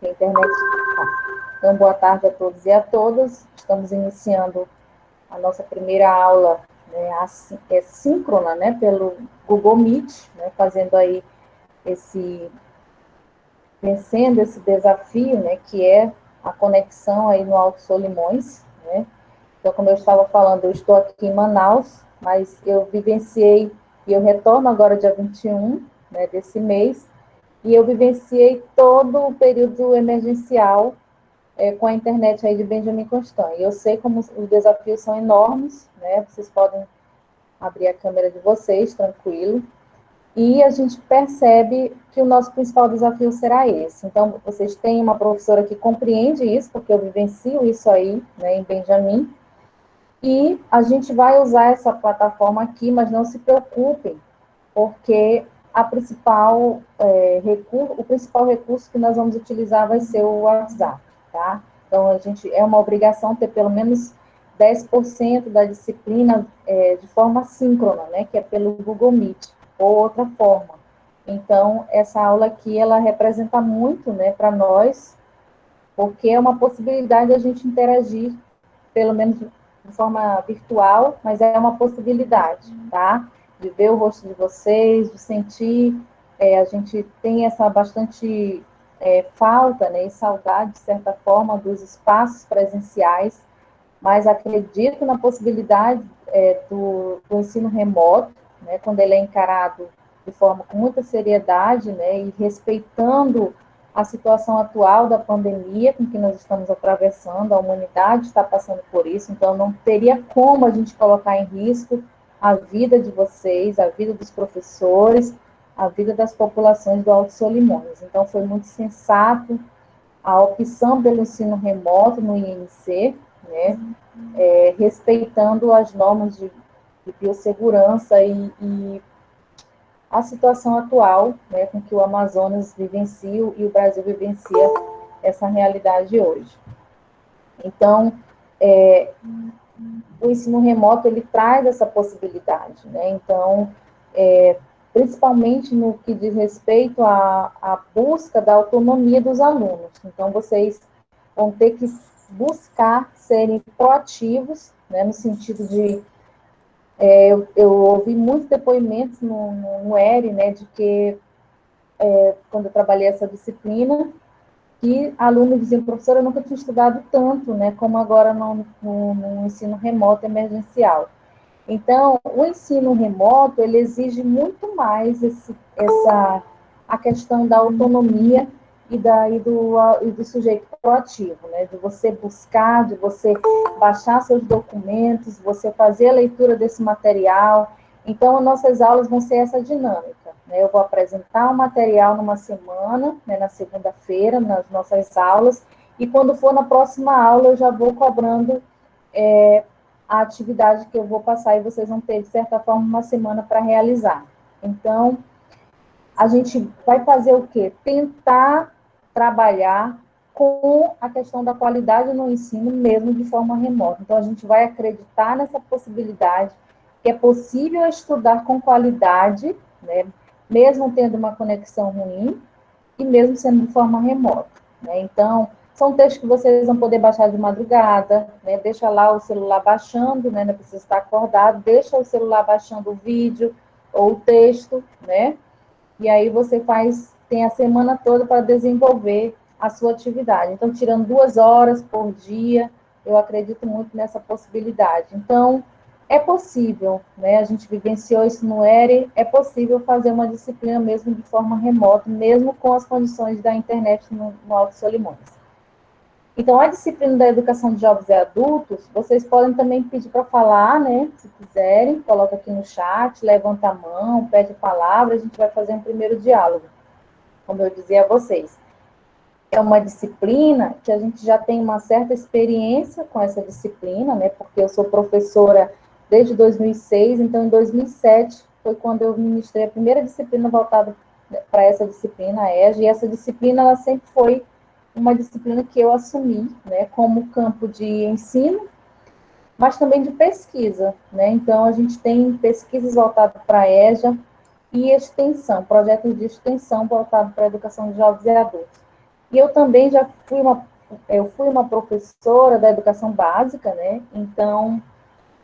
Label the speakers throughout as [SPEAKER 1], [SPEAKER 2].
[SPEAKER 1] a internet. Então, boa tarde a todos e a todas. Estamos iniciando a nossa primeira aula, né, síncrona, né, pelo Google Meet, né, fazendo aí vencendo esse desafio, né, que é a conexão aí no Alto Solimões, né. Então, como eu estava falando, eu estou aqui em Manaus, mas eu vivenciei, e eu retorno agora dia 21, né, desse mês, e eu vivenciei todo o período emergencial com a internet aí de Benjamin Constant. E eu sei como os desafios são enormes, né? Vocês podem abrir a câmera de vocês, tranquilo. E a gente percebe que o nosso principal desafio será esse. Então, vocês têm uma professora que compreende isso, porque eu vivencio isso aí, né, em Benjamin. E a gente vai usar essa plataforma aqui, mas não se preocupem, porque o principal recurso que nós vamos utilizar vai ser o WhatsApp, tá? Então, é uma obrigação ter pelo menos 10% da disciplina de forma síncrona, né? Que é pelo Google Meet, ou outra forma. Então, essa aula aqui, ela representa muito, né, para nós, porque é uma possibilidade de a gente interagir, pelo menos de forma virtual, mas é uma possibilidade, tá? De ver o rosto de vocês, de sentir, a gente tem essa bastante falta, né, e saudade, de certa forma, dos espaços presenciais, mas acredito na possibilidade do ensino remoto, né, quando ele é encarado de forma com muita seriedade, né, e respeitando a situação atual da pandemia com que nós estamos atravessando, a humanidade está passando por isso, então não teria como a gente colocar em risco a vida de vocês, a vida dos professores, a vida das populações do Alto Solimões. Então foi muito sensato a opção pelo ensino remoto no INC, né, respeitando as normas de biossegurança e a situação atual, né, com que o Amazonas vivencia e o Brasil vivencia essa realidade hoje. Então, o ensino remoto, ele traz essa possibilidade, né, então, principalmente no que diz respeito à busca da autonomia dos alunos. Então, vocês vão ter que buscar serem proativos, né, no sentido de eu ouvi muitos depoimentos no ERE, né, de que, quando eu trabalhei essa disciplina, que alunos diziam, professora, eu nunca tinha estudado tanto, né, como agora no ensino remoto emergencial. Então, o ensino remoto, ele exige muito mais a questão da autonomia e do sujeito proativo, né? De você buscar, de você baixar seus documentos, você fazer a leitura desse material. Então, as nossas aulas vão ser essa dinâmica, né? Eu vou apresentar o material numa semana, né, na segunda-feira, nas nossas aulas, e quando for na próxima aula, eu já vou cobrando a atividade que eu vou passar e vocês vão ter, de certa forma, uma semana para realizar. Então, a gente vai fazer o quê? Tentar trabalhar com a questão da qualidade no ensino, mesmo de forma remota. Então, a gente vai acreditar nessa possibilidade, que é possível estudar com qualidade, né, mesmo tendo uma conexão ruim, e mesmo sendo de forma remota, né? Então, são textos que vocês vão poder baixar de madrugada, né? Deixa lá o celular baixando, né? Não precisa estar acordado, deixa o celular baixando o vídeo ou o texto, né? E aí você tem a semana toda para desenvolver a sua atividade. Então, tirando 2 horas por dia, eu acredito muito nessa possibilidade. Então, é possível, né? A gente vivenciou isso no ERE, é possível fazer uma disciplina mesmo de forma remota, mesmo com as condições da internet no Alto Solimões. Então, a disciplina da educação de jovens e adultos, vocês podem também pedir para falar, né? Se quiserem, coloca aqui no chat, levanta a mão, pede a palavra, a gente vai fazer um primeiro diálogo, como eu dizia a vocês. É uma disciplina que a gente já tem uma certa experiência com essa disciplina, né? Porque eu sou professora desde 2006, então em 2007 foi quando eu ministrei a primeira disciplina voltada para essa disciplina, a EJA, e essa disciplina ela sempre foi uma disciplina que eu assumi, né, como campo de ensino, mas também de pesquisa, né? Então a gente tem pesquisas voltadas para a EJA e extensão, projetos de extensão voltados para a educação de jovens e adultos. E eu também eu fui uma professora da educação básica, né? Então,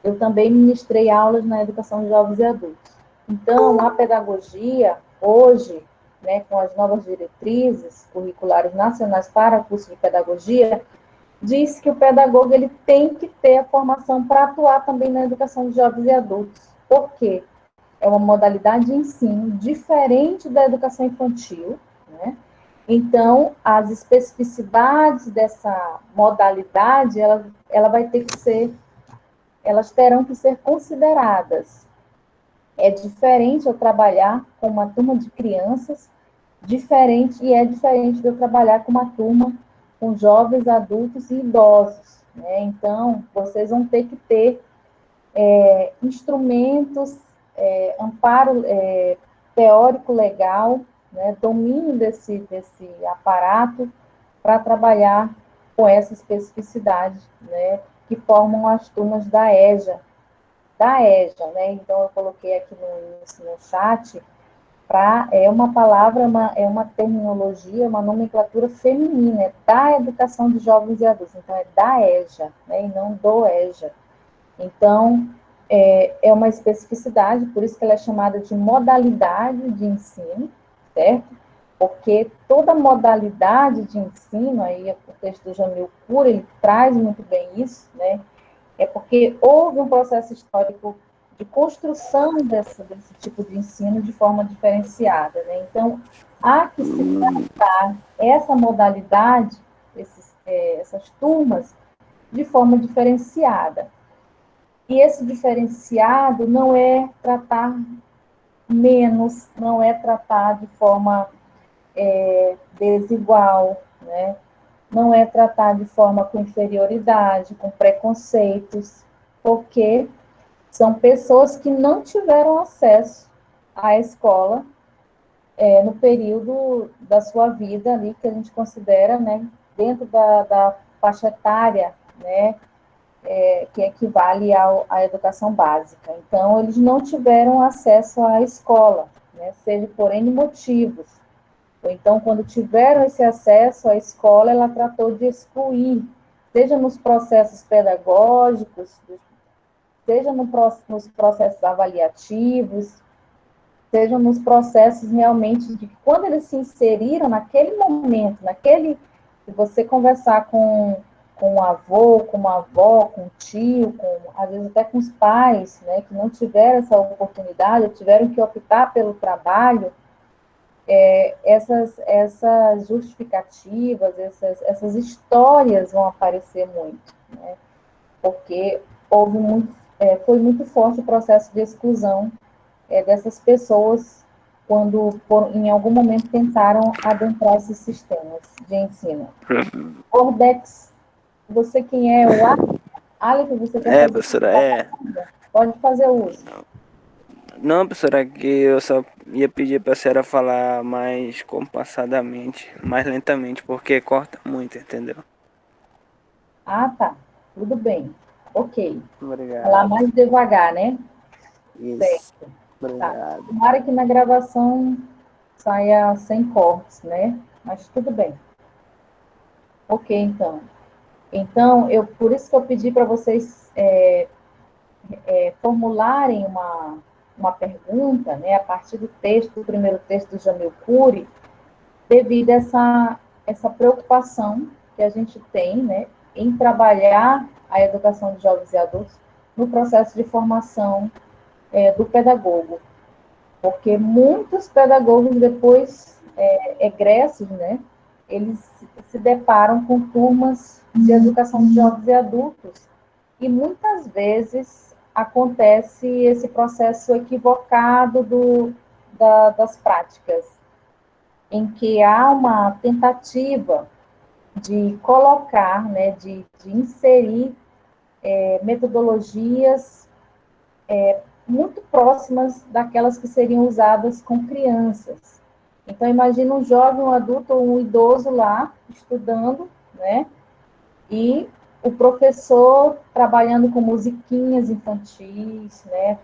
[SPEAKER 1] eu também ministrei aulas na educação de jovens e adultos. Então, a pedagogia, hoje, né, com as novas diretrizes curriculares nacionais para o curso de pedagogia, diz que o pedagogo ele tem que ter a formação para atuar também na educação de jovens e adultos. Por quê? É uma modalidade de ensino diferente da educação infantil, né? Então, as especificidades dessa modalidade, ela vai ter que ser, elas terão que ser consideradas. É diferente eu trabalhar com uma turma de crianças, é diferente de eu trabalhar com uma turma com jovens, adultos e idosos, né? Então, vocês vão ter que ter instrumentos, amparo teórico legal, né, domínio desse aparato para trabalhar com essa especificidade, né, que formam as turmas da EJA, né? Então eu coloquei aqui no chat é uma palavra, é uma terminologia, uma nomenclatura feminina, é da educação de jovens e adultos, então é da EJA, né, e não do EJA. Então, é uma especificidade, por isso que ela é chamada de modalidade de ensino, certo? Porque toda modalidade de ensino, aí o texto do Jamil Cura, ele traz muito bem isso, né? É porque houve um processo histórico de construção desse tipo de ensino de forma diferenciada, né? Então, há que se tratar essa modalidade, essas turmas, de forma diferenciada. E esse diferenciado não é tratar menos, não é tratar de forma desigual, né? Não é tratar de forma com inferioridade, com preconceitos, porque são pessoas que não tiveram acesso à escola no período da sua vida ali que a gente considera, né, dentro da faixa etária, né, que equivale à educação básica. Então, eles não tiveram acesso à escola, né, seja por N motivos. Ou então, quando tiveram esse acesso à escola, ela tratou de excluir, seja nos processos pedagógicos, seja nos processos avaliativos, seja nos processos realmente de quando eles se inseriram naquele momento, se você conversar com um avô, com uma avó, com um tio, às vezes até com os pais, né, que não tiveram essa oportunidade, tiveram que optar pelo trabalho, essas justificativas, essas histórias vão aparecer muito, né, porque foi muito forte o processo de exclusão dessas pessoas quando, em algum momento, tentaram adentrar esses sistemas de ensino. Ordex, você quem é o Aleph, você quer fazer
[SPEAKER 2] Professora,
[SPEAKER 1] Pode fazer uso.
[SPEAKER 2] Não, professora, é que eu só ia pedir para a senhora falar mais compassadamente, mais lentamente, porque corta muito, entendeu?
[SPEAKER 1] Ah, tá. Tudo bem. Ok. Falar
[SPEAKER 2] Obrigado.
[SPEAKER 1] mais devagar, né?
[SPEAKER 2] Isso.
[SPEAKER 1] Certo. Tá.
[SPEAKER 2] Obrigado.
[SPEAKER 1] Tomara que na gravação saia sem cortes, né? Mas tudo bem. Ok, então. Então, por isso que eu pedi para vocês formularem uma pergunta, né, a partir do primeiro texto do Jamil Cury, devido a essa preocupação que a gente tem, né, em trabalhar a educação de jovens e adultos no processo de formação do pedagogo. Porque muitos pedagogos, depois egressos, né, eles se deparam com turmas de educação de jovens e adultos e muitas vezes acontece esse processo equivocado das práticas, em que há uma tentativa de colocar, né, de inserir metodologias muito próximas daquelas que seriam usadas com crianças. Então, imagina um jovem, um adulto ou um idoso lá, estudando, né, e o professor trabalhando com musiquinhas infantis, né,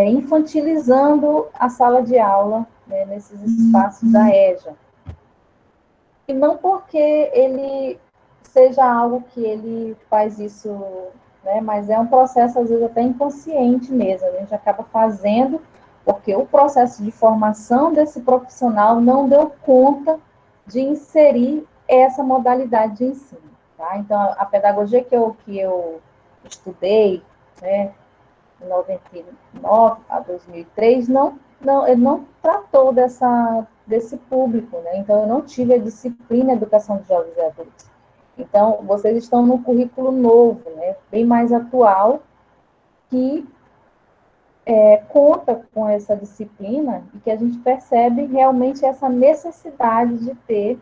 [SPEAKER 1] infantilizando a sala de aula, né, nesses espaços da EJA. E não porque ele seja algo que ele faz isso, né? Mas é um processo, às vezes, até inconsciente mesmo. A gente acaba fazendo porque o processo de formação desse profissional não deu conta de inserir essa modalidade de ensino. Tá? Então, a pedagogia que eu estudei, né, de 99 a 2003, ele não tratou desse público, né? Então, eu não tive a disciplina Educação de Jovens e Adultos. Então, vocês estão no currículo novo, né? Bem mais atual, que conta com essa disciplina e que a gente percebe realmente essa necessidade de ter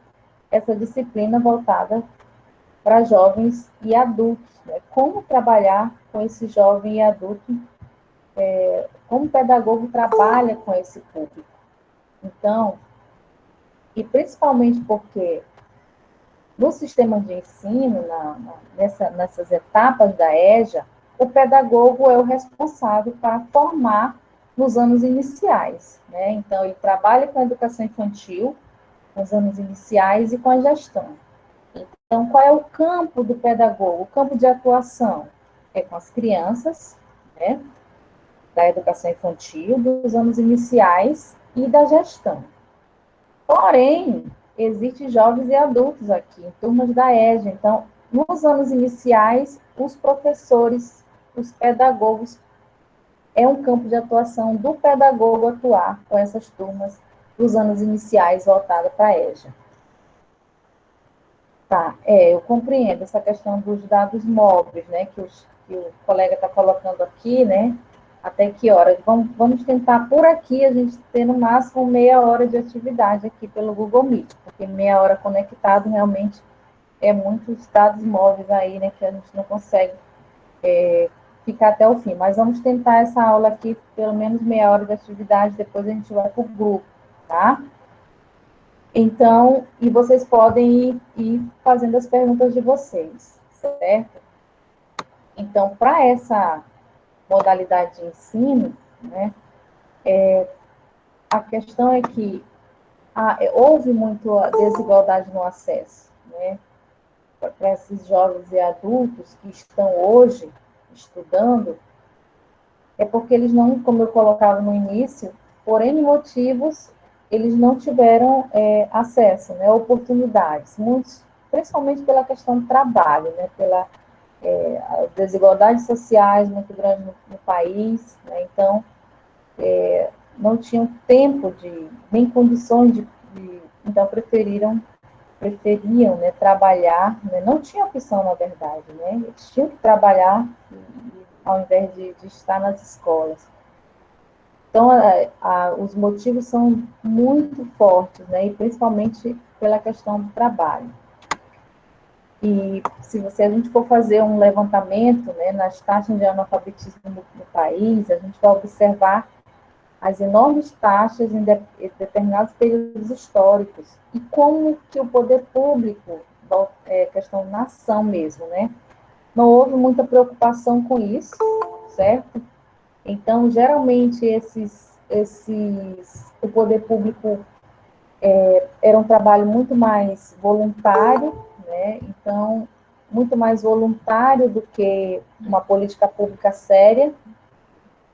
[SPEAKER 1] essa disciplina voltada para jovens e adultos, né? Como trabalhar com esse jovem e adulto, como o pedagogo trabalha com esse público. Então, e principalmente porque no sistema de ensino, nessas etapas da EJA, o pedagogo é o responsável para formar nos anos iniciais, né? Então, ele trabalha com a educação infantil, nos anos iniciais e com a gestão. Então, qual é o campo do pedagogo? O campo de atuação é com as crianças, né? Da educação infantil, dos anos iniciais e da gestão. Porém, existem jovens e adultos aqui, em turmas da EJA. Então, nos anos iniciais, os professores, os pedagogos, é um campo de atuação do pedagogo atuar com essas turmas dos anos iniciais voltada para a EJA. Tá, eu compreendo essa questão dos dados móveis, né, que o colega está colocando aqui, né, até que horas? Vamos tentar por aqui a gente ter no máximo meia hora de atividade aqui pelo Google Meet, porque meia hora conectado realmente é muitos dados móveis aí, né, que a gente não consegue ficar até o fim. Mas vamos tentar essa aula aqui, pelo menos meia hora de atividade, depois a gente vai para o grupo, tá? Então, e vocês podem ir fazendo as perguntas de vocês, certo? Então, para essa modalidade de ensino, né, a questão é que houve muito desigualdade no acesso, né, para esses jovens e adultos que estão hoje estudando, é porque eles não, como eu colocava no início, por N motivos, eles não tiveram acesso, né, oportunidades, muitos, principalmente pela questão do trabalho, né, pela desigualdades sociais muito grande no país, né, então não tinham tempo nem condições então preferiam, né, trabalhar, né, não tinha opção, na verdade, né, eles tinham que trabalhar ao invés de estar nas escolas. Então, os motivos são muito fortes, né, e principalmente pela questão do trabalho. E se a gente for fazer um levantamento, né, nas taxas de analfabetismo no país, a gente vai observar as enormes taxas em determinados períodos históricos e como que o poder público, questão da nação mesmo, né, não houve muita preocupação com isso, certo? Então, geralmente, o poder público era um trabalho muito mais voluntário, né? Então, muito mais voluntário do que uma política pública séria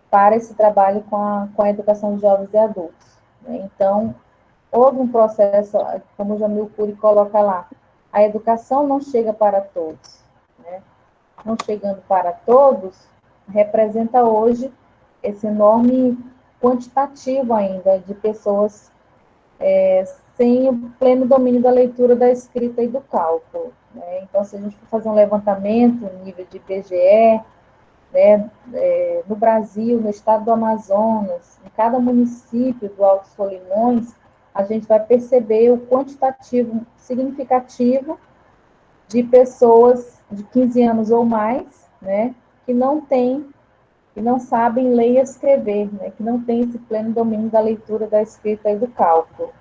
[SPEAKER 1] para esse trabalho com a educação de jovens e adultos, né? Então, houve um processo, como o Jamil Cury coloca lá, a educação não chega para todos, né? Não chegando para todos, representa hoje esse enorme quantitativo ainda de pessoas sem o pleno domínio da leitura, da escrita e do cálculo, né? Então, se a gente for fazer um levantamento, nível de IBGE, né, no Brasil, no estado do Amazonas, em cada município do Alto Solimões, a gente vai perceber o quantitativo significativo de pessoas de 15 anos ou mais, né, que não sabem ler e escrever, né, que não têm esse pleno domínio da leitura, da escrita e do cálculo.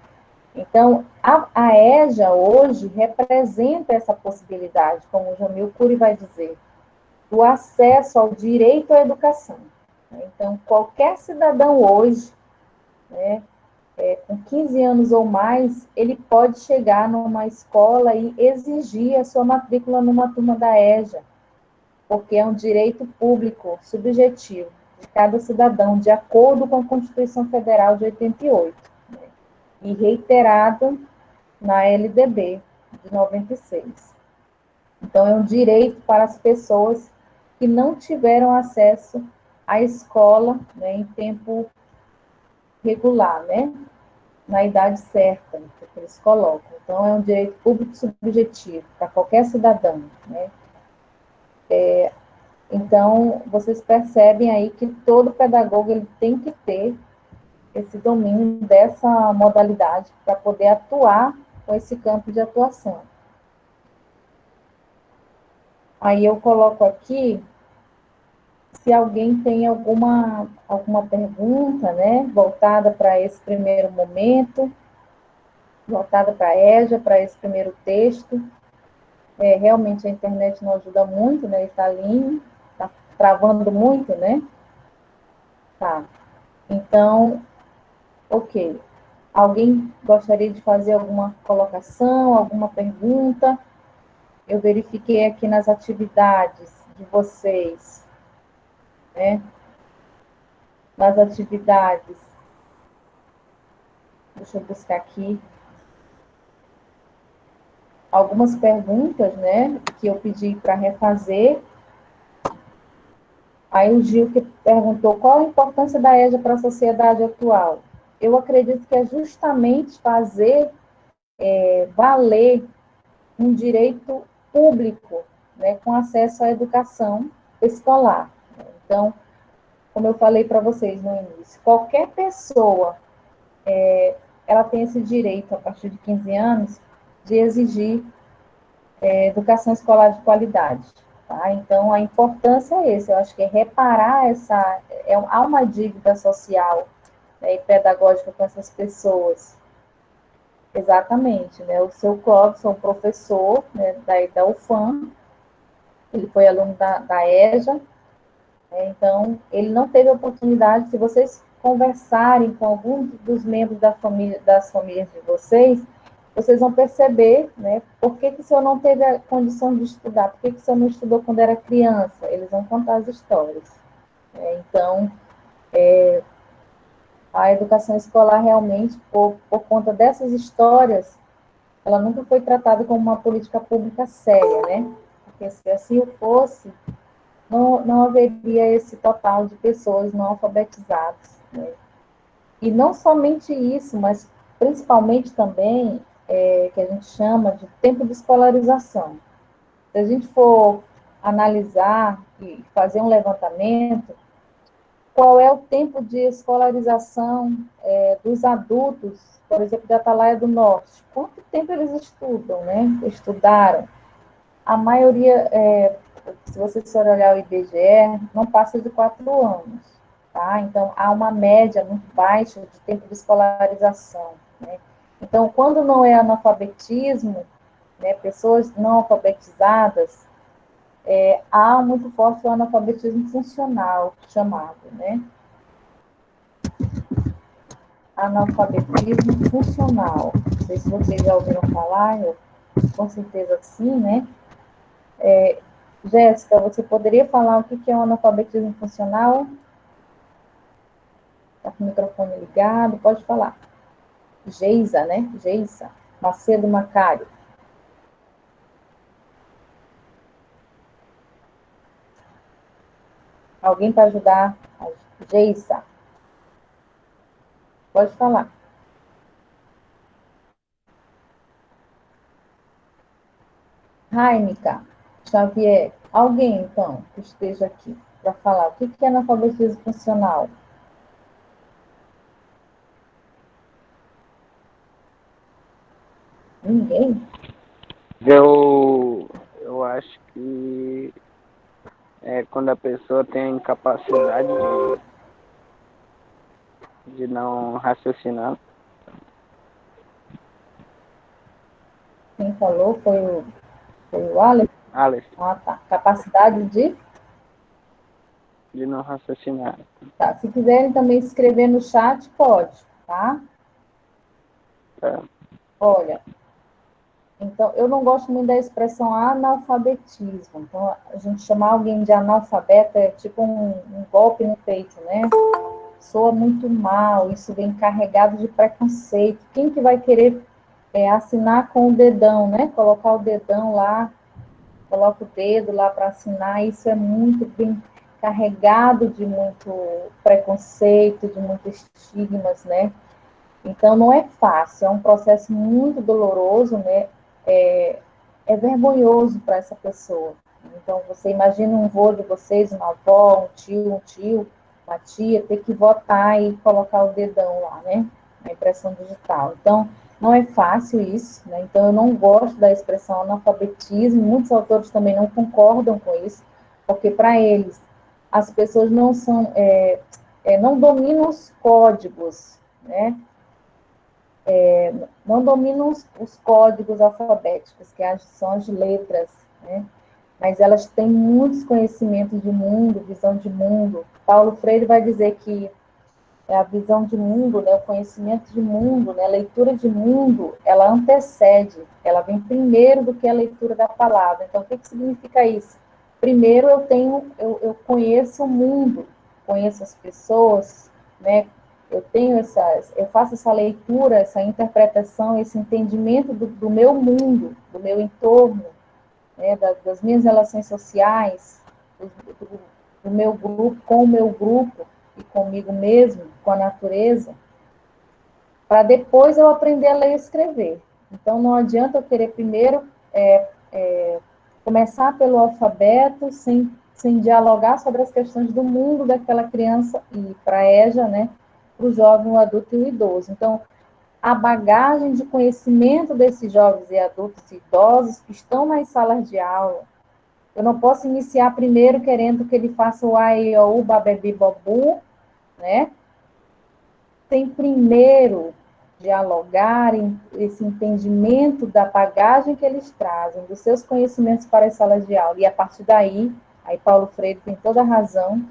[SPEAKER 1] Então, a EJA hoje representa essa possibilidade, como o Jamil Cury vai dizer, do acesso ao direito à educação. Então, qualquer cidadão hoje, né, com 15 anos ou mais, ele pode chegar numa escola e exigir a sua matrícula numa turma da EJA, porque é um direito público subjetivo de cada cidadão, de acordo com a Constituição Federal de 88, né, e reiterado na LDB de 96. Então, é um direito para as pessoas que não tiveram acesso à escola, né, em tempo regular, né, na idade certa, que eles colocam. Então, é um direito público subjetivo para qualquer cidadão, né. Então, vocês percebem aí que todo pedagogo ele tem que ter esse domínio dessa modalidade para poder atuar com esse campo de atuação. Aí eu coloco aqui, se alguém tem alguma pergunta, né, voltada para esse primeiro momento, voltada para a EJA, para esse primeiro texto. Realmente a internet não ajuda muito, né, está travando muito, né? Tá. Então, ok. Alguém gostaria de fazer alguma colocação, alguma pergunta? Eu verifiquei aqui nas atividades de vocês, né? Nas atividades, deixa eu buscar aqui algumas perguntas, né, que eu pedi para refazer. Aí o Gil que perguntou qual a importância da EJA para a sociedade atual. Eu acredito que é justamente fazer valer um direito público, né, com acesso à educação escolar. Então, como eu falei para vocês no início, qualquer pessoa, ela tem esse direito, a partir de 15 anos, de exigir educação escolar de qualidade. Tá? Então, a importância é esse, eu acho que é reparar há uma dívida social, né, e pedagógica com essas pessoas. Exatamente, né? O seu Clóvis é um professor, né, da UFAM, ele foi aluno da EJA, né, então ele não teve oportunidade, se vocês conversarem com alguns dos membros das famílias de vocês, vocês vão perceber, né, por que o senhor não teve a condição de estudar, por que o senhor não estudou quando era criança, eles vão contar as histórias. Então, a educação escolar realmente, por conta dessas histórias, ela nunca foi tratada como uma política pública séria, né? Porque se assim o fosse, não haveria esse total de pessoas não alfabetizadas, né? E não somente isso, mas principalmente também, que a gente chama de tempo de escolarização. Se a gente for analisar e fazer um levantamento, qual é o tempo de escolarização dos adultos, por exemplo, da Atalaia do Norte? Quanto tempo eles estudam, né? Estudaram? A maioria, se você for olhar o IBGE, não passa de 4 anos, tá? Então, há uma média muito baixa de tempo de escolarização, né? Então, quando não é analfabetismo, né, pessoas não alfabetizadas, há muito forte o analfabetismo funcional, chamado, né? Analfabetismo funcional. Não sei se vocês já ouviram falar, com certeza sim, né? Jéssica, você poderia falar o que é o analfabetismo funcional? Está com o microfone ligado, pode falar. Geisa, né? Geisa. Macedo Macário. Alguém para ajudar a Geisa? Pode falar. Rainica, Xavier, alguém, então, que esteja aqui para falar o que é analfabetismo funcional? Ninguém?
[SPEAKER 2] Eu acho que é quando a pessoa tem a incapacidade de não raciocinar.
[SPEAKER 1] Quem falou foi o Alex?
[SPEAKER 2] Alex,
[SPEAKER 1] Ah, tá. Capacidade
[SPEAKER 2] de não raciocinar.
[SPEAKER 1] Tá. Se quiserem também escrever no chat, pode, tá? Olha, então, eu não gosto muito da expressão analfabetismo. Então, a gente chamar alguém de analfabeto é tipo um golpe no peito, né? Soa muito mal, isso vem carregado de preconceito. Quem que vai querer assinar com o dedão, né? Colocar o dedão lá, coloca o dedo lá para assinar, isso é muito bem carregado de muito preconceito, de muitos estigmas, né? Então, não é fácil, é um processo muito doloroso, né? É vergonhoso para essa pessoa. Então, você imagina um vô de vocês, uma avó, um tio, uma tia, ter que votar e colocar o dedão lá, né? Na impressão digital. Então, não é fácil isso, né? Então, eu não gosto da expressão analfabetismo, muitos autores também não concordam com isso, porque para eles, as pessoas não são, não dominam os códigos, né? Não dominam os códigos alfabéticos, que são as letras, né? Mas elas têm muitos conhecimentos de mundo, visão de mundo. Paulo Freire vai dizer que a visão de mundo, né, o conhecimento de mundo, né, a leitura de mundo, ela antecede, ela vem primeiro do que a leitura da palavra. Então, o que significa isso? Primeiro eu conheço o mundo, conheço as pessoas, né, eu faço essa leitura, essa interpretação, esse entendimento do meu mundo, do meu entorno, né, das minhas relações sociais, do meu grupo, com o meu grupo e comigo mesmo, com a natureza, para depois eu aprender a ler e escrever. Então, não adianta eu querer primeiro começar pelo alfabeto, sem dialogar sobre as questões do mundo daquela criança, e para a EJA, né, para o jovem, o adulto e o idoso. Então, a bagagem de conhecimento desses jovens e adultos e idosos que estão nas salas de aula, eu não posso iniciar primeiro querendo que ele faça o A, I, O, U, Babebi, Bobu, né? Sem primeiro dialogarem esse entendimento da bagagem que eles trazem, dos seus conhecimentos para as salas de aula. E a partir daí, aí Paulo Freire tem toda a razão,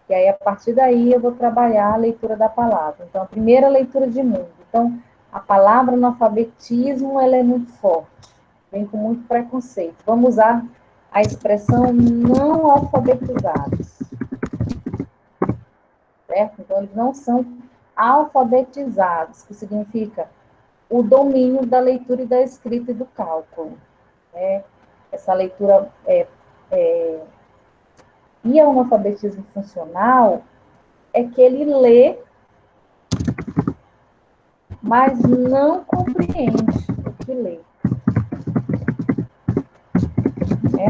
[SPEAKER 1] e aí a partir daí eu vou trabalhar a leitura da palavra. Então, a primeira leitura de mundo. Então, a palavra no alfabetismo, ela é muito forte, vem com muito preconceito. Vamos usar a expressão não alfabetizados, certo? Então, eles não são alfabetizados, que significa o domínio da leitura e da escrita e do cálculo, né? Essa leitura e o analfabetismo funcional é que ele lê, mas não compreende o que lê, né?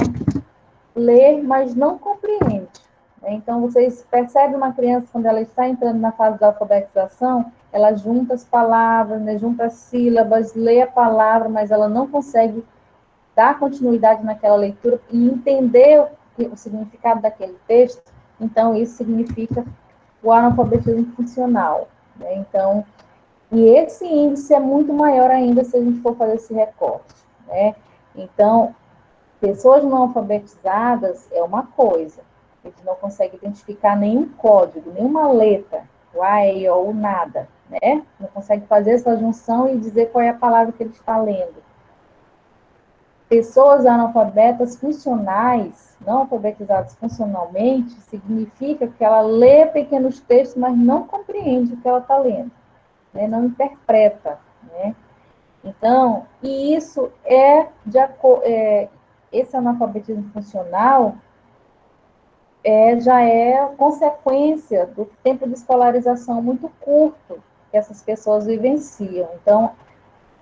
[SPEAKER 1] Ler, mas não compreende. Então, vocês percebem uma criança, quando ela está entrando na fase da alfabetização, ela junta as palavras, né, junta as sílabas, lê a palavra, mas ela não consegue dar continuidade naquela leitura e entender o significado daquele texto. Então, isso significa o analfabetismo funcional, né? Então, e esse índice é muito maior ainda se a gente for fazer esse recorte, né? Então, pessoas não alfabetizadas é uma coisa, eles não conseguem identificar nenhum código, nenhuma letra, o A, E, O, nada, né? Não consegue fazer essa junção e dizer qual é a palavra que ele está lendo. Pessoas analfabetas funcionais, não alfabetizadas funcionalmente, significa que ela lê pequenos textos, mas não compreende o que ela está lendo, né? Não interpreta, né? Então, e isso esse analfabetismo funcional já é consequência do tempo de escolarização muito curto que essas pessoas vivenciam. Então,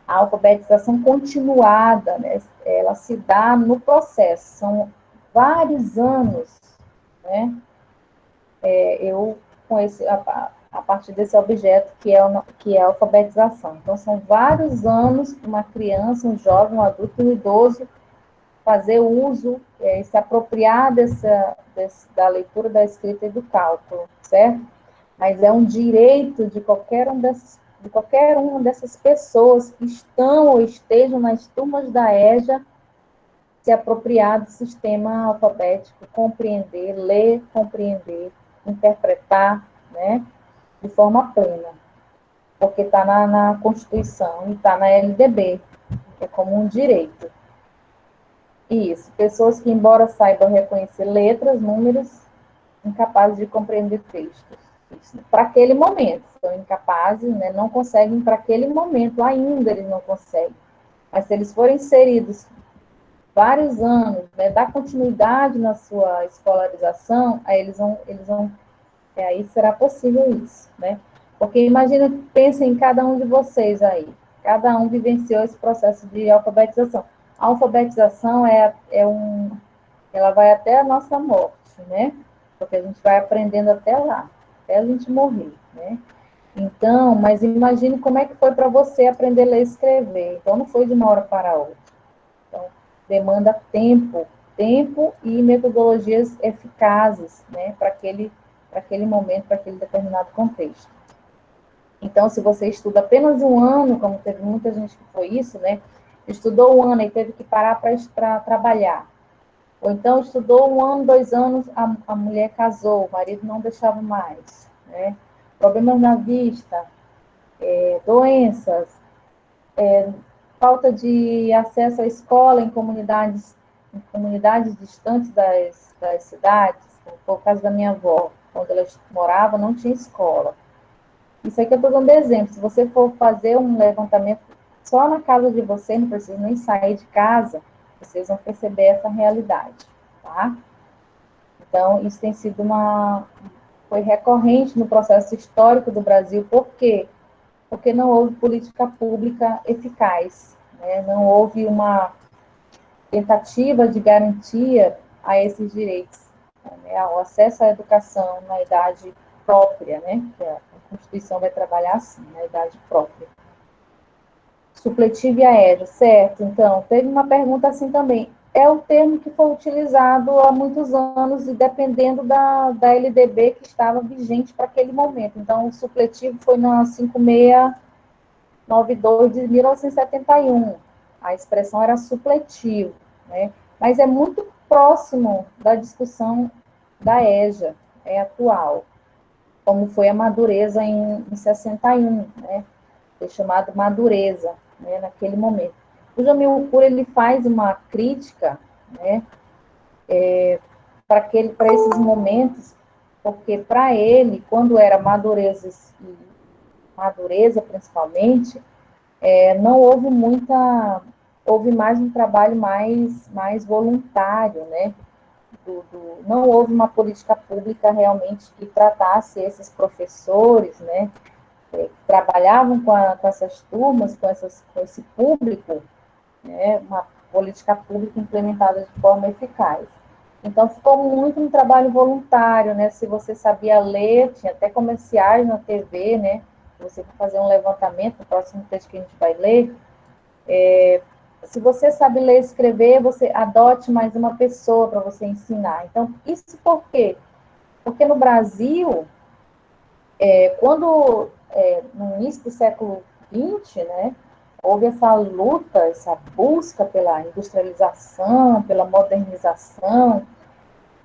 [SPEAKER 1] a alfabetização continuada, né, ela se dá no processo, são vários anos, né, eu com a partir desse objeto que é a alfabetização. Então, são vários anos para uma criança, um jovem, um adulto, um idoso fazer uso, se apropriar da leitura, da escrita e do cálculo, certo? Mas é um direito de qualquer uma dessas pessoas que estão ou estejam nas turmas da EJA se apropriar do sistema alfabético, compreender, ler, compreender, interpretar, né, de forma plena. porque está na Constituição e está na LDB, é como um direito. Isso, pessoas que, embora saibam reconhecer letras, números, incapazes de compreender textos. Para aquele momento, são incapazes, né, não conseguem para aquele momento, ainda eles não conseguem. Mas se eles forem inseridos vários anos, né, dar continuidade na sua escolarização, aí aí será possível isso, né? Porque imagina, pensem em cada um de vocês aí, cada um vivenciou esse processo de alfabetização. A alfabetização ela vai até a nossa morte, né? Porque a gente vai aprendendo até lá, até a gente morrer, né? Então, mas imagine como é que foi para você aprender a ler e escrever. Então, não foi de uma hora para outra. Então, demanda tempo e metodologias eficazes, né, para aquele momento, para aquele determinado contexto. Então, se você estuda apenas um ano, como teve muita gente que foi isso, né, estudou um ano e teve que parar para trabalhar. Ou então, estudou um ano, 2 anos, a mulher casou, o marido não deixava mais, né, problemas na vista, doenças, falta de acesso à escola em comunidades distantes das cidades, como foi o caso da minha avó, onde ela morava, não tinha escola. Isso aqui eu estou dando exemplo. Se você for fazer um levantamento só na casa de você, não precisa nem sair de casa, vocês vão perceber essa realidade, tá? Então, isso tem sido foi recorrente no processo histórico do Brasil. Por quê? Porque não houve política pública eficaz, né? Não houve uma tentativa de garantia a esses direitos, né? O acesso à educação na idade própria, né? Que a Constituição vai trabalhar assim, na idade própria. Supletivo e aéreo, certo? Então, teve uma pergunta assim também. É o termo que foi utilizado há muitos anos e dependendo da LDB que estava vigente para aquele momento. Então, o supletivo foi na 5692 de 1971. A expressão era supletivo, né? Mas é muito próximo da discussão da EJA, atual, como foi a madureza em 61, né? Foi chamado madureza, né, naquele momento. O Jamil Cura, ele faz uma crítica, né, para esses momentos, porque para ele, quando era madureza principalmente, não houve houve mais um trabalho mais voluntário, né? Não houve uma política pública realmente que tratasse esses professores, né? Que trabalhavam com essas turmas, com esse público, né? Uma política pública implementada de forma eficaz. Então, ficou muito um trabalho voluntário, né? Se você sabia ler, tinha até comerciais na TV, né? Você vai fazer um levantamento, no próximo texto que a gente vai ler, se você sabe ler e escrever, você adote mais uma pessoa para você ensinar. Então, isso por quê? Porque no Brasil, no início do século XX, né, houve essa luta, essa busca pela industrialização, pela modernização,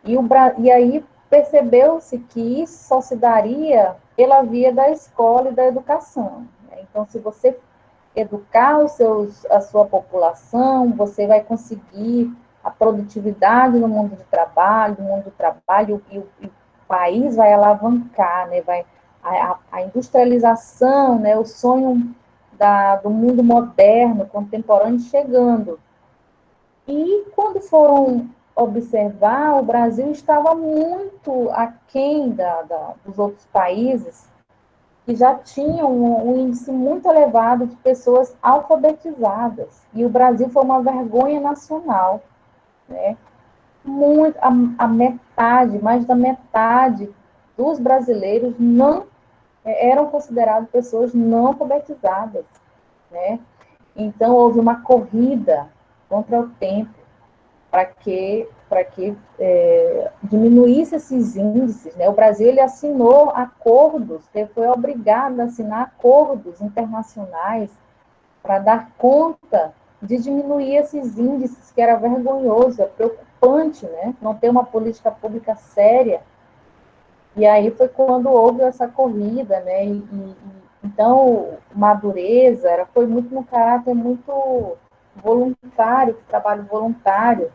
[SPEAKER 1] e aí percebeu-se que isso só se daria pela via da escola e da educação, né? Então, se você educar a sua população, você vai conseguir a produtividade no mundo do trabalho, e o país vai alavancar, né? A industrialização, né? O sonho do mundo moderno, contemporâneo, chegando. E quando foram observar, o Brasil estava muito aquém dos outros países, que já tinham um índice muito elevado de pessoas alfabetizadas. E o Brasil foi uma vergonha nacional, né? Mais da metade dos brasileiros não eram considerados pessoas não alfabetizadas, né? Então, houve uma corrida contra o tempo para que diminuísse esses índices, né? O Brasil, ele assinou acordos, ele foi obrigado a assinar acordos internacionais para dar conta de diminuir esses índices, que era vergonhoso, é preocupante, né? Não ter uma política pública séria. E aí foi quando houve essa corrida, né? Então, Madureza foi muito no caráter muito voluntário, trabalho voluntário.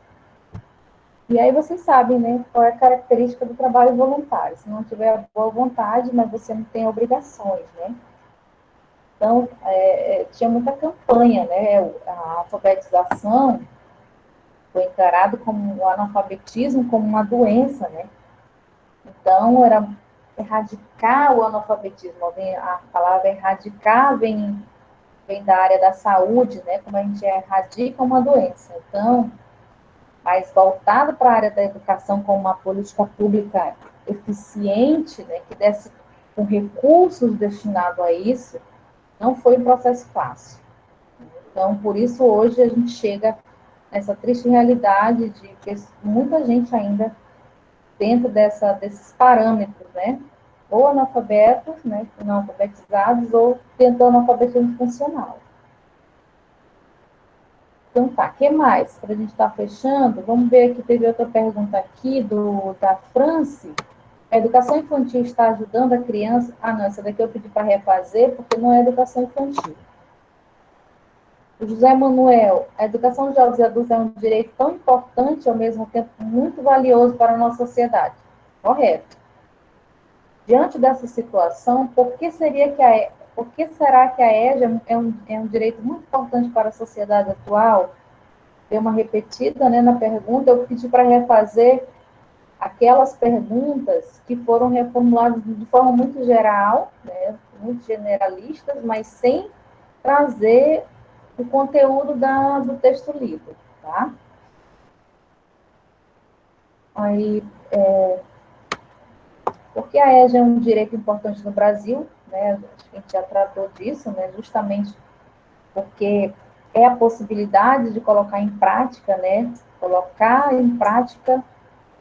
[SPEAKER 1] E aí vocês sabem, né, qual é a característica do trabalho voluntário. Se não tiver boa vontade, mas você não tem obrigações, né? Então, tinha muita campanha, né? A alfabetização foi encarado como o analfabetismo como uma doença, né? Então, era erradicar o analfabetismo. A palavra erradicar vem da área da saúde, né? Como a gente erradica uma doença. Então, mas voltado para a área da educação como uma política pública eficiente, né? Que desse com recursos destinados a isso, não foi um processo fácil. Então, por isso, hoje a gente chega nessa triste realidade de que muita gente ainda dentro desses parâmetros, né? Ou analfabetos, né? Não alfabetizados, ou tentando alfabetismo funcional. Então tá, o que mais? Para a gente estar fechando, vamos ver aqui, teve outra pergunta aqui da France. A educação infantil está ajudando a criança? Ah, não, essa daqui eu pedi para refazer, porque não é educação infantil. O José Manuel, a educação de jovens e adultos é um direito tão importante e, ao mesmo tempo, muito valioso para a nossa sociedade. Correto. Diante dessa situação, por que será que a EJA é um direito muito importante para a sociedade atual? Deu uma repetida, né, na pergunta, eu pedi para refazer aquelas perguntas que foram reformuladas de forma muito geral, né, muito generalistas, mas sem trazer o conteúdo do texto lido, tá? Aí, porque a EJA é um direito importante no Brasil, né, a gente já tratou disso, né, justamente porque é a possibilidade de colocar em prática, né, colocar em prática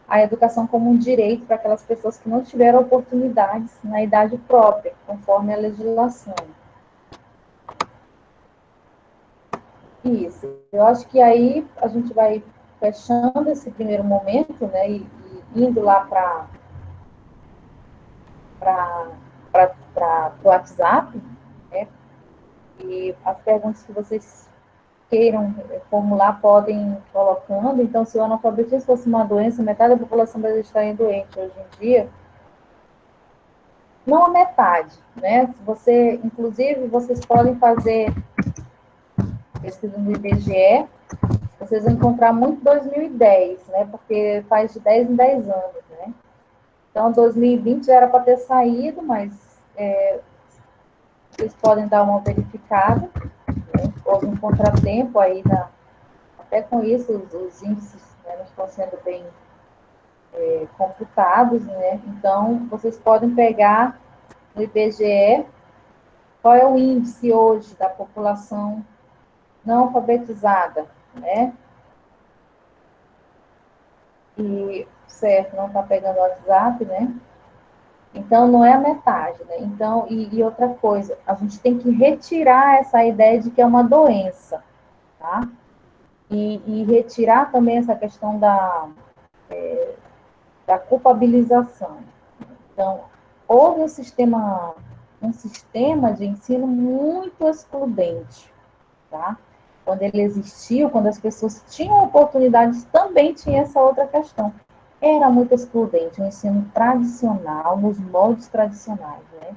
[SPEAKER 1] a educação como um direito para aquelas pessoas que não tiveram oportunidades na idade própria, conforme a legislação. Isso. Eu acho que aí a gente vai fechando esse primeiro momento, né, e indo lá para o WhatsApp, né, e as perguntas que vocês queiram formular podem ir colocando. Então, se o analfabetismo fosse uma doença, metade da população brasileira estaria doente hoje em dia. Não a metade, né? Inclusive, vocês podem fazer pesquisa no IBGE, vocês vão encontrar muito 2010, né? Porque faz de 10 em 10 anos, né? Então, 2020 já era para ter saído, mas vocês podem dar uma verificada, né? Houve um contratempo aí, até com isso, os índices, né, não estão sendo bem computados, né? Então, vocês podem pegar no IBGE qual é o índice hoje da população não alfabetizada, né? E, certo, não está pegando o WhatsApp, né? Então, não é a metade, né? Então, e outra coisa, a gente tem que retirar essa ideia de que é uma doença, tá? E retirar também essa questão da culpabilização. Então, houve um sistema de ensino muito excludente, tá? Quando ele existiu, quando as pessoas tinham oportunidades, também tinha essa outra questão. Era muito excludente, um ensino tradicional, nos moldes tradicionais, né?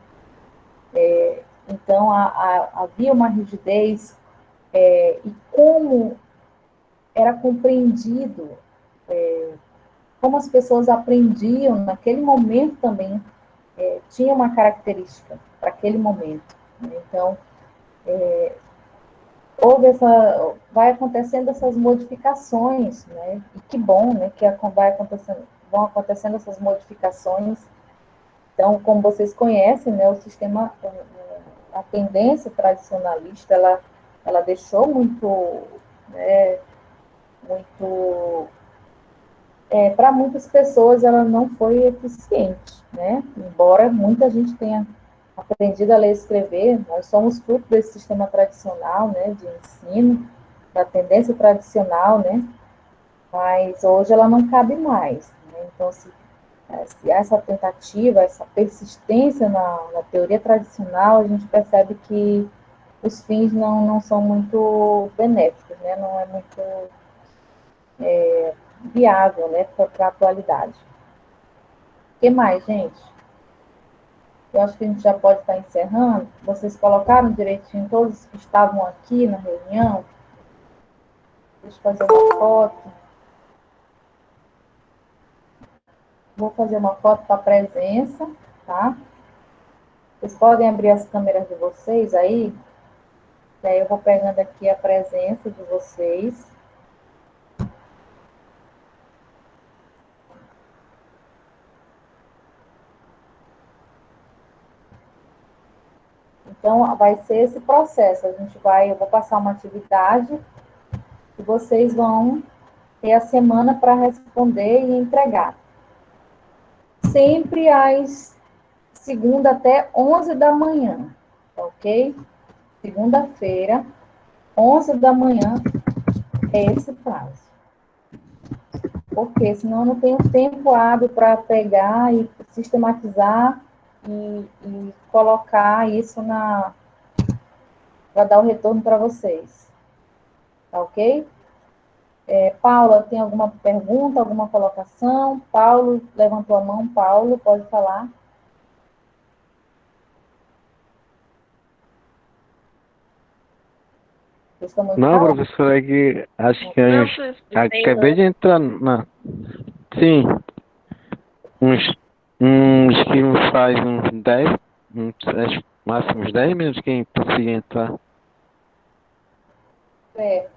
[SPEAKER 1] Então, havia uma rigidez, e como era compreendido, como as pessoas aprendiam naquele momento também, tinha uma característica para aquele momento, né? Então, vai acontecendo essas modificações, né? E que bom, né? Que vão acontecendo essas modificações. Então, como vocês conhecem, né? O sistema, a tendência tradicionalista, ela deixou né, muito para muitas pessoas ela não foi eficiente, né? Embora muita gente tenha aprendido a ler e escrever, nós somos fruto desse sistema tradicional, né, de ensino, da tendência tradicional, né? Mas hoje ela não cabe mais, né? Então, Se há essa tentativa, essa persistência na teoria tradicional, a gente percebe que os fins não são muito benéficos, né? Não é muito viável, né, para a atualidade. O que mais, gente? Eu acho que a gente já pode estar encerrando. Vocês colocaram direitinho todos que estavam aqui na reunião? Deixa eu fazer uma foto. Vou fazer uma foto para a presença, tá? Vocês podem abrir as câmeras de vocês aí, e aí eu vou pegando aqui a presença de vocês. Então, vai ser esse processo. Eu vou passar uma atividade e vocês vão ter a semana para responder e entregar. Sempre às segunda até 11 da manhã, ok? Segunda-feira, 11 da manhã é esse prazo. Porque senão eu não tenho tempo hábil para pegar e sistematizar e colocar isso para dar o retorno para vocês. Tá ok? Paula, tem alguma pergunta, alguma colocação? Paulo, levantou a mão. Paulo, pode falar.
[SPEAKER 3] Não, professor, é que acho que acabei de entrar na. Sim, uns que faz uns 10, máximo uns 10 minutos que consegui entrar.
[SPEAKER 1] Certo.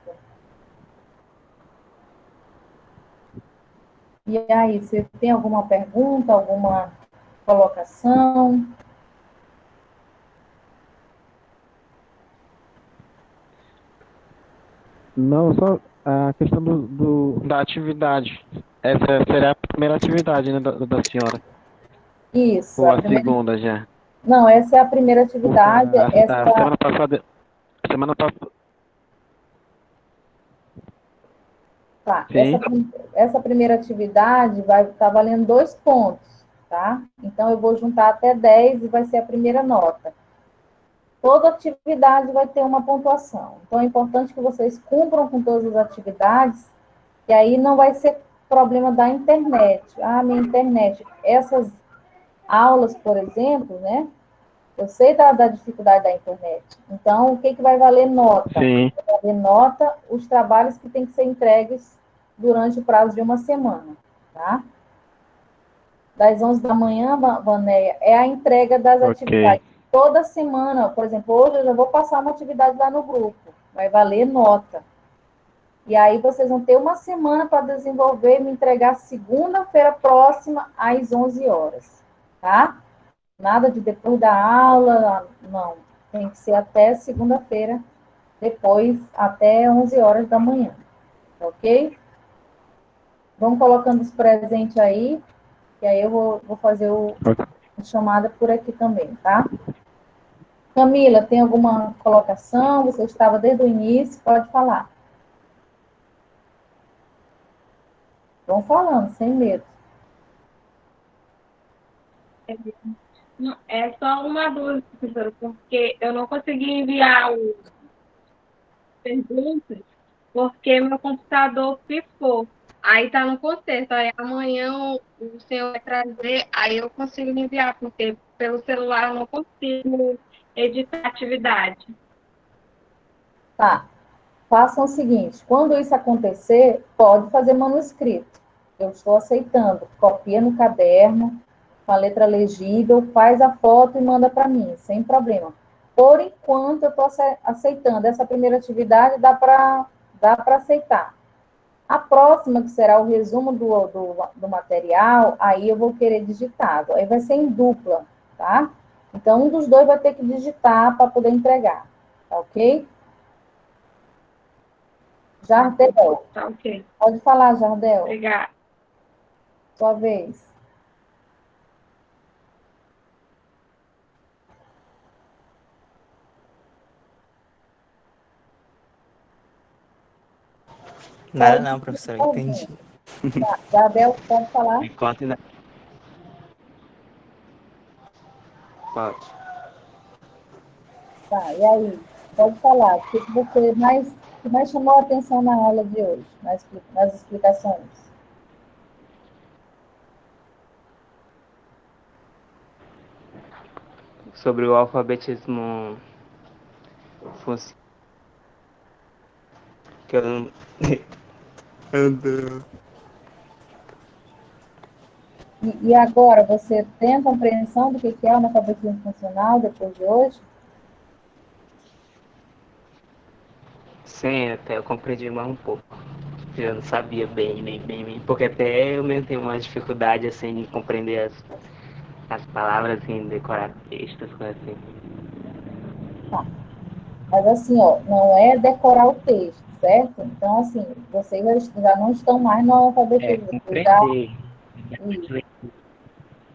[SPEAKER 1] E aí, você tem alguma pergunta, alguma colocação?
[SPEAKER 3] Não, só a questão da atividade. Essa seria a primeira atividade, né, da senhora.
[SPEAKER 1] Isso.
[SPEAKER 3] Ou a segunda já?
[SPEAKER 1] Não, essa é a primeira atividade.
[SPEAKER 3] A semana passada. Semana passada.
[SPEAKER 1] Tá. Essa primeira atividade vai estar valendo 2 pontos, tá? Então, eu vou juntar até 10 e vai ser a primeira nota. Toda atividade vai ter uma pontuação. Então, é importante que vocês cumpram com todas as atividades, e aí não vai ser problema da internet. Ah, minha internet. Essas aulas, por exemplo, né? Eu sei da dificuldade da internet. Então, o que vai valer nota?
[SPEAKER 3] Sim.
[SPEAKER 1] Vai valer nota os trabalhos que têm que ser entregues durante o prazo de uma semana, tá? Das 11 da manhã, Vanéia, é a entrega das atividades. Toda semana, por exemplo, hoje eu já vou passar uma atividade lá no grupo, vai valer nota. E aí vocês vão ter uma semana para desenvolver e me entregar segunda-feira próxima, às 11 horas, tá? Nada de depois da aula, não. Tem que ser até segunda-feira, depois até 11 horas da manhã, ok? Vão colocando os presentes aí, e aí eu vou fazer a chamada por aqui também, tá? Camila, tem alguma colocação? Você estava desde o início, pode falar. Vão falando, sem medo.
[SPEAKER 4] É só uma dúvida, professora, porque eu não consegui enviar as perguntas porque meu computador pifou. Aí tá no conserto. Aí amanhã o senhor vai trazer, aí eu consigo enviar, porque pelo celular eu não consigo editar a atividade.
[SPEAKER 1] Tá. Façam o seguinte, quando isso acontecer, pode fazer manuscrito. Eu estou aceitando. Copia no caderno, com a letra legível, faz a foto e manda para mim, sem problema. Por enquanto, eu estou aceitando. Essa primeira atividade dá para aceitar. A próxima, que será o resumo do material, aí eu vou querer digitado. Aí vai ser em dupla, tá? Então, um dos dois vai ter que digitar para poder entregar, tá ok? Jardel.
[SPEAKER 4] Tá ok.
[SPEAKER 1] Pode falar, Jardel.
[SPEAKER 4] Obrigada.
[SPEAKER 1] Sua vez.
[SPEAKER 5] Nada não, professora, entendi.
[SPEAKER 1] Jardel, pode falar.
[SPEAKER 5] Pode.
[SPEAKER 1] Tá, e aí? Pode falar. O que você que mais chamou a atenção na aula de hoje, nas explicações?
[SPEAKER 5] Sobre o alfabetismo funcional. Que eu não.
[SPEAKER 1] E agora, você tem a compreensão do que é o analfabetismo funcional depois de hoje?
[SPEAKER 5] Sim, até eu compreendi mais um pouco. Eu não sabia bem, bem, porque até eu mesmo tenho uma dificuldade assim de compreender as palavras, assim, decorar textos, coisas assim.
[SPEAKER 1] Tá. Mas assim, ó, não é decorar o texto, certo? Então, assim, vocês já não estão mais no analfabetismo,
[SPEAKER 5] Compreender.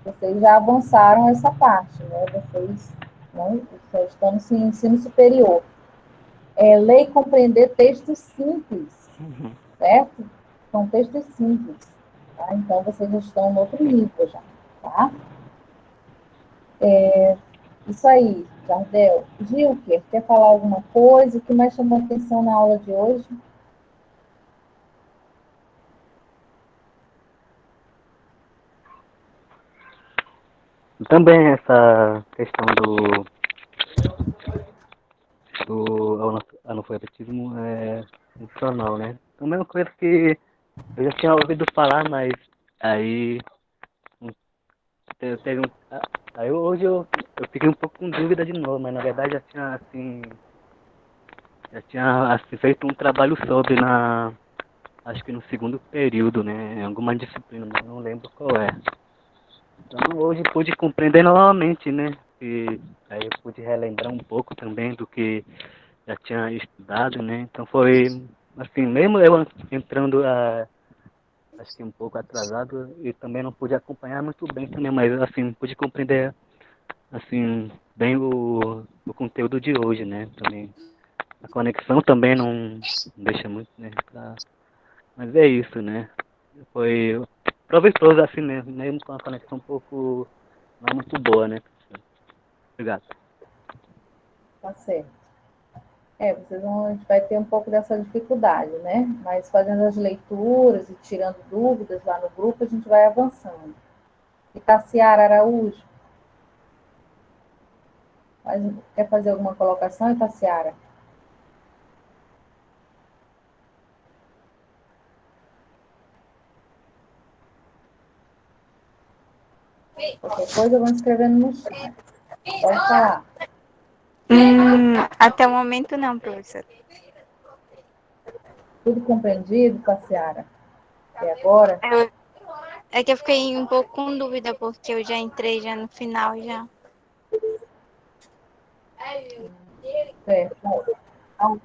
[SPEAKER 1] vocês já avançaram essa parte, né? Vocês não, já estão no ensino superior. Ler e compreender textos simples, certo? São textos simples, tá? Então, vocês já estão no outro nível já, tá? Isso aí, Jardel. Gilker, quer falar alguma coisa? O que mais chamou a atenção na aula de hoje?
[SPEAKER 6] Também essa questão do analfabetismo funcional, né? Também é uma coisa que eu já tinha ouvido falar, mas aí teve um, aí hoje eu fiquei um pouco com dúvida de novo, mas na verdade já tinha assim, feito um trabalho sobre acho que no segundo período, né? Em alguma disciplina, mas não lembro qual é. Então hoje pude compreender novamente, né? E aí eu pude relembrar um pouco também do que já tinha estudado, né? Então foi assim, mesmo eu entrando acho que um pouco atrasado e também não pude acompanhar muito bem também, mas assim, pude compreender assim bem o conteúdo de hoje, né? Também a conexão também não deixa muito, né? Mas é isso, né? Foi proveitoso assim mesmo com a conexão um pouco não é muito boa, né? Obrigado.
[SPEAKER 1] Tá certo. A gente vai ter um pouco dessa dificuldade, né? Mas fazendo as leituras e tirando dúvidas lá no grupo, a gente vai avançando. E Tassiara Araújo, quer fazer alguma colocação, Tassiara? Qualquer coisa, vão escrevendo no chat. Pode falar.
[SPEAKER 7] Até o momento não, professor.
[SPEAKER 1] Tudo compreendido, Tassiara? Até agora?
[SPEAKER 7] É que eu fiquei um pouco com dúvida, porque eu já entrei já no final já.
[SPEAKER 1] Certo. Então,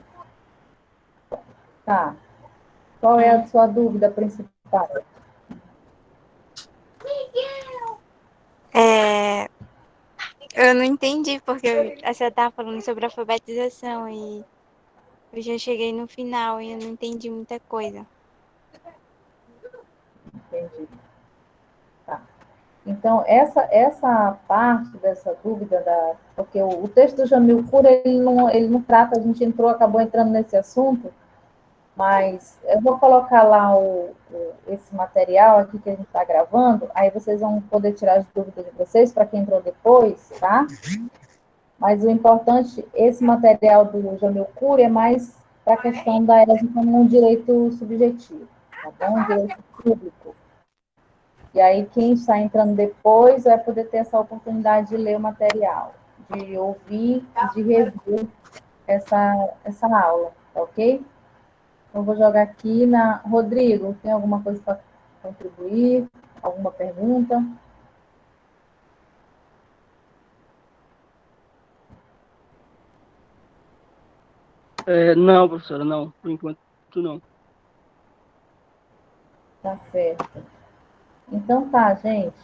[SPEAKER 1] tá. Qual é a sua dúvida principal?
[SPEAKER 7] Eu não entendi, porque a senhora estava falando sobre alfabetização e eu já cheguei no final e eu não entendi muita coisa.
[SPEAKER 1] Entendi. Tá. Então, essa parte dessa dúvida, porque o texto do Jamil Cura, ele não trata, a gente acabou entrando nesse assunto, mas eu vou colocar lá esse material aqui que a gente está gravando, aí vocês vão poder tirar as dúvidas de vocês, para quem entrou depois, tá? Mas o importante, esse material do Jamil Cura é mais para a questão da ESA como um direito subjetivo, tá bom? Um direito público. E aí, quem está entrando depois vai poder ter essa oportunidade de ler o material, de ouvir e de rever essa aula, tá ok? Então, vou jogar aqui na... Rodrigo, tem alguma coisa para contribuir? Alguma pergunta?
[SPEAKER 8] Não, professora, não. Por enquanto, não.
[SPEAKER 1] Tá certo. Então, tá, gente.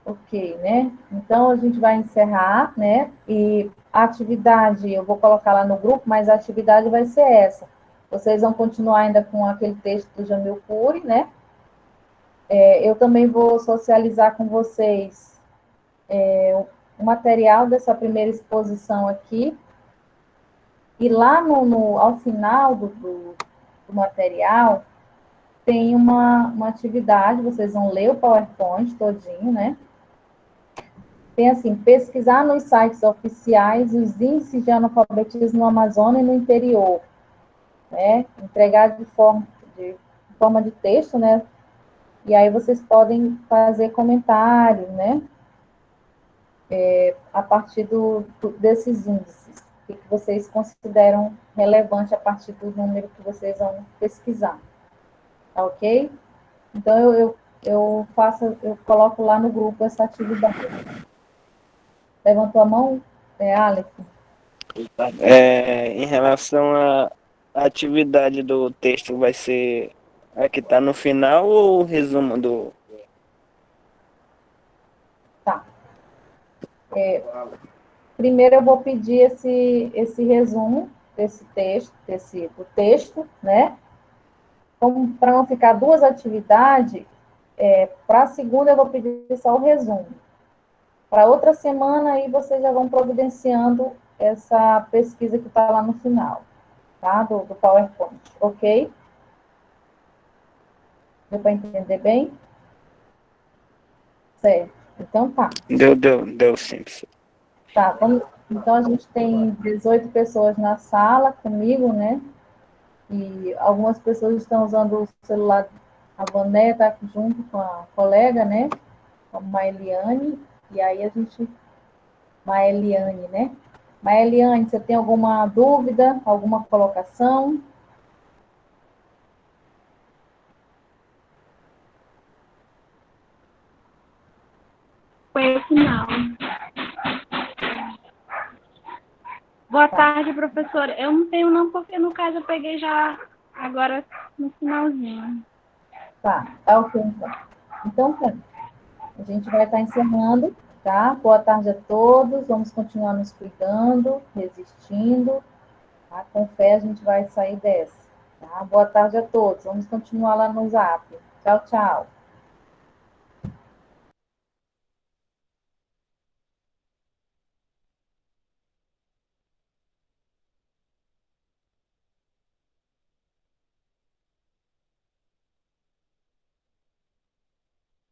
[SPEAKER 1] Ok, né? Então, a gente vai encerrar, né? E a atividade, eu vou colocar lá no grupo, mas a atividade vai ser essa. Vocês vão continuar ainda com aquele texto do Jamil Cury, né? Eu também vou socializar com vocês o material dessa primeira exposição aqui, e lá ao final do material, tem uma atividade, vocês vão ler o PowerPoint todinho, né? Tem assim, pesquisar nos sites oficiais os índices de analfabetismo no Amazonas e no interior, né? Entregar de forma de texto, né? E aí vocês podem fazer comentários, né? A partir desses índices, o que vocês consideram relevante a partir do número que vocês vão pesquisar, tá ok? Então, eu coloco lá no grupo essa atividade. Levantou a mão, Alex?
[SPEAKER 2] Em relação à atividade do texto, vai ser a que está no final ou o resumo do.
[SPEAKER 1] Tá. Primeiro eu vou pedir esse resumo desse texto, do texto, né? Para não ficar duas atividades, para a segunda eu vou pedir só o resumo. Para outra semana, aí vocês já vão providenciando essa pesquisa que está lá no final, tá? Do PowerPoint, ok? Deu para entender bem? Certo. Então tá.
[SPEAKER 2] Deu sim.
[SPEAKER 1] Tá, então a gente tem 18 pessoas na sala comigo, né? E algumas pessoas estão usando o celular. A Vané está junto com a colega, né? Com a Maeliane. E aí a gente... Maeliane, né? Maeliane, você tem alguma dúvida, alguma colocação?
[SPEAKER 4] Foi o final. Boa tarde, professora. Eu não tenho não, porque no caso eu peguei já agora no finalzinho.
[SPEAKER 1] Tá ok, então. Então, tá. A gente vai estar encerrando, tá? Boa tarde a todos. Vamos continuar nos cuidando, resistindo. Tá? Com fé a gente vai sair dessa. Tá? Boa tarde a todos. Vamos continuar lá no Zap. Tchau, tchau.